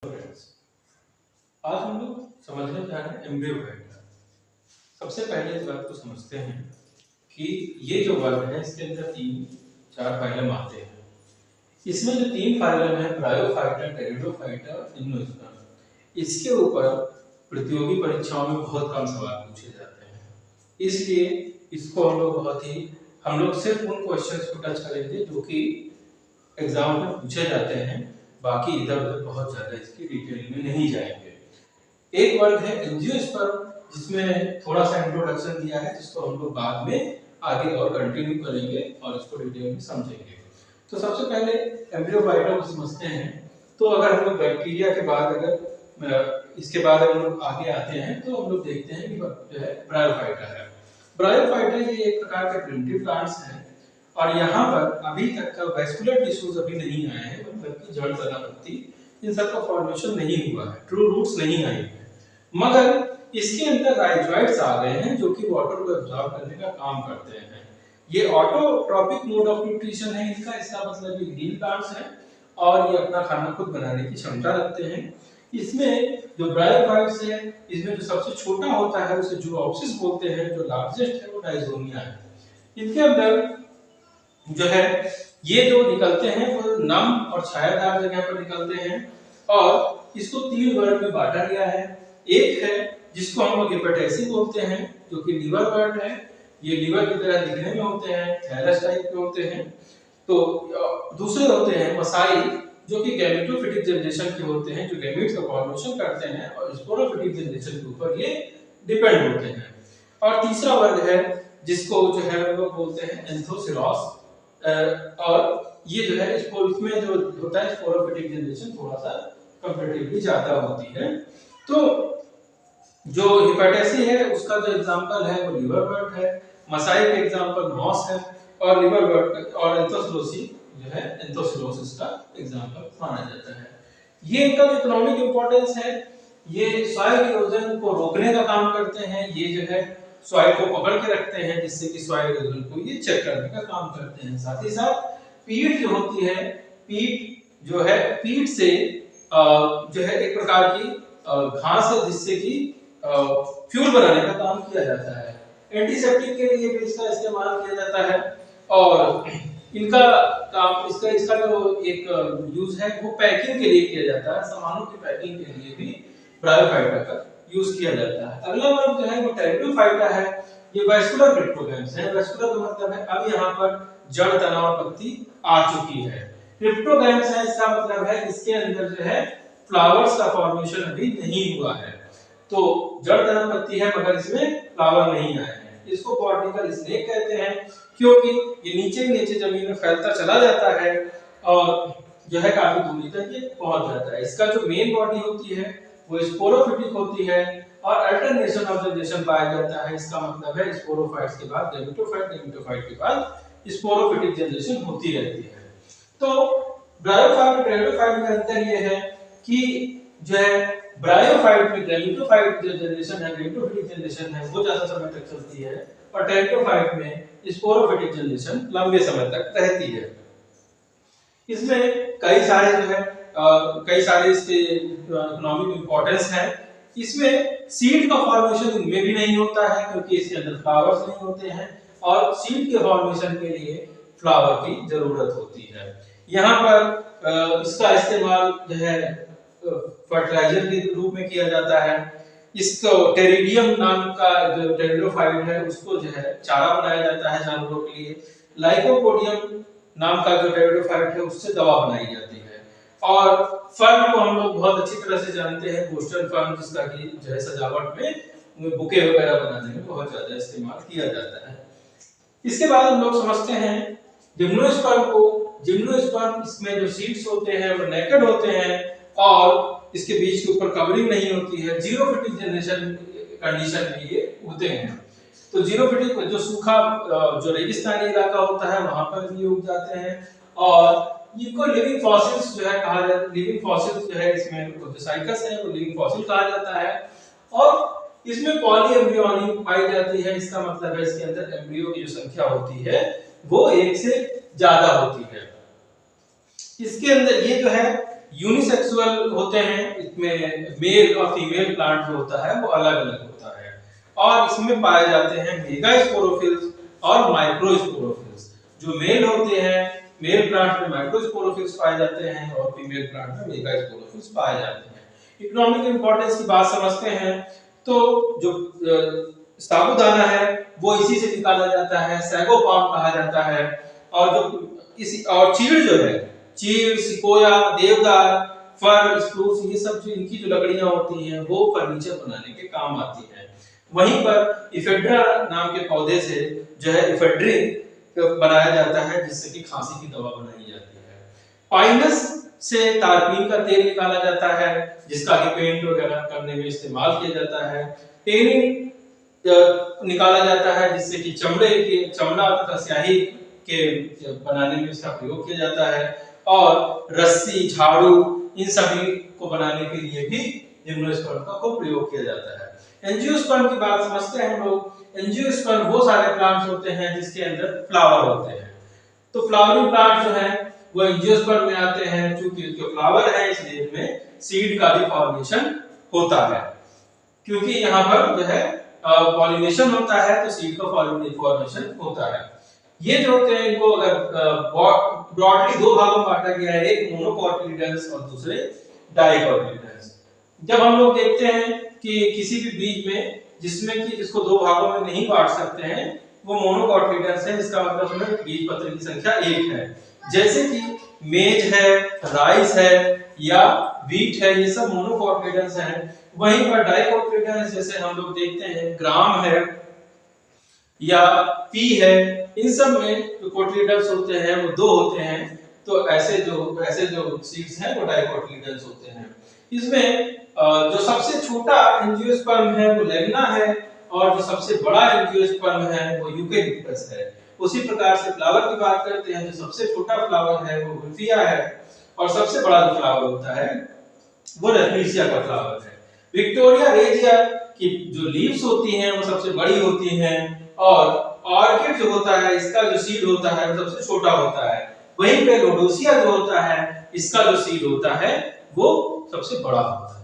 Friends, आज हम लोग समझने जा रहे हैं एम्ब्रियो फाइटा। सबसे पहले इस बात को समझते हैं कि ये जो वर्ग है इसके अंदर 3-4 फाइलम आते हैं। इसमें जो 3 फाइलम है ब्रायोफाइटा, टेरिडोफाइटा और जिम्नोस्पर्म, इसके ऊपर प्रतियोगी परीक्षाओं में बहुत कम सवाल पूछे जाते हैं। इसलिए इसको हम लोग सिर्फ उन क्वेश्चंस को टच करेंगे जो कि एग्जाम में पूछे जाते हैं। बाकी इधर उधर बहुत ज्यादा इसकी डिटेल में नहीं जाएंगे। एक वर्ग है एंजियोस्पर्म, जिसमें थोड़ा सा इंट्रोडक्शन दिया है, जिसको हम लोग बाद में आगे और कंटिन्यू करेंगे और इसको डिटेल में समझेंगे। तो सबसे पहले एम्ब्रियोफाइटा को समझते हैं। तो अगर हम लोग बैक्टीरिया के बाद इसके बाद हम लोग आगे आते हैं तो हम लोग देखते हैं कि जो है ब्रायोफाइटा है। ब्रायोफाइटा ये एक प्रकार के प्रिमिटिव प्लांट्स हैं और यहाँ पर अभी तक का वैस्कुलर टिश्यूज अभी नहीं आए हैं, मतलब कि जड़, तना, पत्ती, इन सब का फॉर्मेशन नहीं हुआ है, ट्रू रूट्स नहीं आई है। मगर इसके अंदर राइजोइड्स आ गए हैं जो कि वाटर को एब्जॉर्ब करने का काम करते हैं। ये ऑटोट्रॉपिक मोड ऑफ न्यूट्रिशन है इनका, इसका मतलब ये ग्रीन प्लांट्स हैं और ये अपना खाना खुद बनाने की क्षमता रखते हैं। इसमें जो ब्रायोफाइट्स है, इसमें जो सबसे छोटा होता है उसे जूओप्सिस बोलते हैं, जो लार्जेस्ट है वो डायज़ोनिया है। इनके अंदर जो है ये जो निकलते हैं वो नम और छायादार जगह पर निकलते हैं और इसको 3 वर्ग में बांटा गया है। एक है जिसको हम लोग हेपेटेसी बोलते हैं, जो कि लीवर वर्ड है। ये लीवर की तरह दिखने में होते हैं, थायरस टाइप के होते हैं। तो दूसरे होते हैं मसाई, जो कि गैमेटोफिटिक जनरेशन के होते हैं, जो गैमेट्स का फॉर्मेशन करते हैं और स्पोरोफिटिक जनरेशन के ऊपर ये डिपेंड होते हैं। और तीसरा वर्ग है जिसको जो है हम लोग बोलते हैं एंथोसिरोस, और ये जो है इसमें जो होता है स्पोरोफिटिक जनरेशन थोड़ा सा कंपैरेटिवली ज्यादा होती है। तो जो हेपेटेसी है उसका जो एग्जांपल है वो लीवर बर्ट है, मसाई का एग्जांपल मॉस है और लीवर बर्ट और एंथोसिरोसी जो है एंथोसिरोसिस का एग्जांपल माना जाता है। ये इनका जो इकोनॉमिक इंपॉर्टेंस है, ये सॉइल इरोजन को रोकने का काम करते हैं। ये जो है सॉइल को पकड़ के रखते हैं, जिससे कि सॉइल इरोजन को ये चेक करने का काम करते हैं। साथ ही साथ पीट जो होती है, पीट से जो है एक प्रकार की घास है जिससे कि फ्यूल बनाने का काम किया जाता है। एंटीसेप्टिक के लिए भी इसका इस्तेमाल किया जाता है और इनका काम इसका जो एक यूज है वो पैकिंग के लिए किया जाता है। सामानों की पैकिंग के लिए भी ब्रायोफाइटा का यूज किया जाता है। अगला वर्ग जो है वो टेरिडोफाइटा है। ये वैस्कुलर क्रिप्टोगैम्स है। वैस्कुलर का मतलब है अब यहाँ पर जड़, तना और पत्ती आ चुकी है। क्रिप्टोगैम्स है, इसका मतलब है इसके अंदर जो है फ्लावर्स का फॉर्मेशन अभी नहीं हुआ है। तो जड़, तना, पत्ती है मगर इसमें फ्लावर नहीं आए हैं। इसको बॉटनिकल स्नेक कहते हैं क्योंकि ये नीचे जमीन में फैलता चला जाता है और जो है काफी दूरी तक ये पहुंच जाता है। इसका जो मेन बॉडी होती है वो स्पोरोफिटिक होती है और अल्टरनेशन ऑफ जनरेशन पाया जाता है। इसका मतलब है स्पोरोफाइट्स के बाद गैमेटोफाइट के बाद स्पोरोफिटिक जनरेशन होती रहती है। तो ब्रायोफाइट और टेरिडोफाइट में अंतर ये है कि जो है ब्रायोफाइट में गैमेटोफाइट जो जनरेशन है, गैमेटोफिटिक जनरेशन है, वो ज्यादा समय तक चलती है और टेरिडोफाइट में स्पोरोफिटिक जनरेशन लंबे समय तक रहती है। इसमें कई सारे इसके इकोनॉमिक इंपॉर्टेंस है। इसमें सीड का फॉर्मेशन इनमें भी नहीं होता है क्योंकि इसके अंदर फ्लावर्स नहीं होते हैं और सीड के फॉर्मेशन के लिए फ्लावर की जरूरत होती है। यहाँ पर इसका इस्तेमाल जो है फर्टिलाइजर के रूप में किया जाता है। इसको टेरिडियम नाम का जो टेरिडोफाइट है उसको जो है चारा बनाया जाता है जानवरों के लिए। लाइकोपोडियम नाम का जो टेरिडोफाइट है उससे दवा बनाई जाती है। और फर्न को हम लोग बहुत अच्छी तरह से जानते हैं, कोस्टल फर्न, जिसका कि जो है सजावट में बुके वगैरह बनाने में बहुत ज्यादा इस्तेमाल किया जाता है। इसके बाद हम लोग समझते हैं जिम्नोस्पर्म को। जिम्नोस्पर्म, इसमें जो सीड्स होते हैं वो नेकेड होते हैं और इसके बीच के ऊपर कवरिंग नहीं होती है। जीरोफिटिक जनरेशन कंडीशन में ये उगते हैं। तो जीरोफिटिक जो सूखा जो रेगिस्तानी इलाका होता है वहां पर ये उग जाते हैं और इनको लिविंग फॉसिल्स जो है कहा जाता है। लिविंग फॉसिल्स जो है इसमें जो साइकस है वो लिविंग फॉसिल कहा जाता है और इसमें पॉली एम्ब्रियोनी पाई जाती है। इसका मतलब है इसके अंदर एम्ब्रियो की जो संख्या होती है वो एक से ज्यादा होती है। इसके अंदर ये जो है यूनिसेक्सुअल होते हैं, इसमें मेल और फीमेल प्लांट जो होता है वो अलग अलग होता है, और इसमें पाए जाते हैं मेगास्पोरोफिल्स और माइक्रोस्पोरोफिल्स। जो मेल होते हैं, मेल प्लांट में माइक्रोस्पोरोफिल्स पाए जाते हैं और फीमेल प्लांट में मेगास्पोरोफिल्स पाए जाते हैं। इकोनॉमिक इंपॉर्टेंस की बात समझते हैं तो जो साबूदाना है वो इसी से निकाला जाता है, सैगो पाम कहा जाता है। और जो इसी और चीड़ जो है, चीड़, सिकोया, देवदार, फर, स्प्रूस, ये सब जो इनकी जो लकड़ियां होती हैं वो फर्नीचर बनाने के काम आती हैं। वहीं पर इफेड्रा नाम के पौधे से जो है इफेड्रिन बनाया जाता है, जिससे कि खांसी की दवा बनाई जाती है। पाइनस से तारपीन का तेल निकाला जाता है, जिसका कि पेंट वगैरह करने में इस्तेमाल किया जाता है। टेनिन निकाला जाता है, जिससे कि चमड़ा तथा स्याही के बनाने में इसका प्रयोग किया जाता है। और रस्सी, झाड़ू, इन सभी को बनाने के लिए भी जिम्नोस्पर्म का खूब प्रयोग किया जाता है। एंजियोस्पर्म की बात समझते हैं हम लोग। एंजियोस्पर्म वो सारे प्लांट्स होते हैं जिसके अंदर फ्लावर होते हैं। तो फ्लावरिंग प्लांट जो है वो एंजियोस्पर्म में आते हैं। क्योंकि जो फ्लावर है इसलिए इसमें सीड का भी फॉर्मेशन होता है, क्योंकि यहाँ पर जो है पॉलिनेशन होता है तो सीड का फॉर्मेशन होता है। ये जो होते हैं इनको अगर ब्रॉडली दो भागों में बांटा गया है, एक मोनोकोटिलिडन्स और दूसरे डाइकोटिलिडन्स। जब हम लोग देखते हैं कि किसी भी बीज में जिसमें कि इसको दो भागों में नहीं बांट सकते हैं वो मोनोकोटिलिडन्स है, इसका मतलब उसमें बीज पत्र की संख्या एक है। जैसे कि मेज है, राइस है या व्हीट है, ये सब मोनोकोटिलिडन्स हैं। वहीं पर डाइकोटिलिडन्स जैसे हम लोग देखते हैं ग्राम है या पी है, इन सब में जो कोटिलिडन्स होते हैं वो दो होते हैं। तो ऐसे जो सीड्स हैं वो डाइकोटिलिडन्स होते हैं। इसमें जो सबसे छोटा एंजियोस्पर्म है वो लेमिना है, और जो सबसे बड़ा एंजियोस्पर्म है वो यूकेरिप्टस है। उसी प्रकार से फ्लावर की बात करते हैं, जो सबसे छोटा फ्लावर है वो गुल्फिया है, और सबसे बड़ा जो फ्लावर होता है वो रेफलेशिया का फ्लावर है। विक्टोरिया रेजिया की जो लीव्स होती हैं वो सबसे बड़ी होती हैं, और ऑर्किड जो होता है इसका जो सीड होता है वो सबसे छोटा होता है। वहीं पे लोडोसिया जो होता है इसका जो सीड होता है वो सबसे बड़ा होता है।